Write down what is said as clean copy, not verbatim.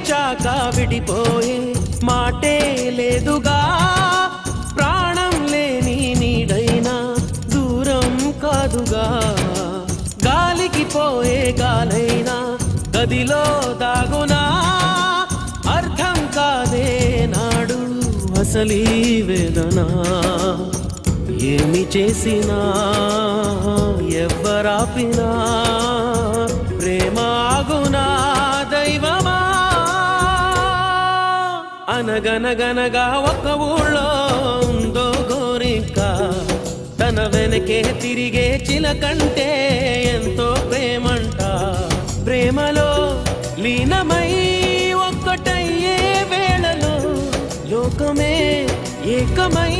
ప్రేమించాక విడిపోయే మాటే లేదుగా, ప్రాణం లేని నీడైనా దూరం కాదుగా, గాలికి పోయే గాలైనా గదిలో దాగునా, అర్థం కాదే నాడు అసలీ వేదన, ఏమి చేసినా ఎవ్వరాపినా ప్రేమ ఆగునా దైవమా. అనగనగనగా ఒక ఊళ్ళో ఉందో గోరింక, తన వెనకే తిరిగే చిలకంటే ఎంతో ప్రేమంట, ప్రేమలో లీనమై ఒక్కటయ్యే వేళలో లోకమే ఏకమై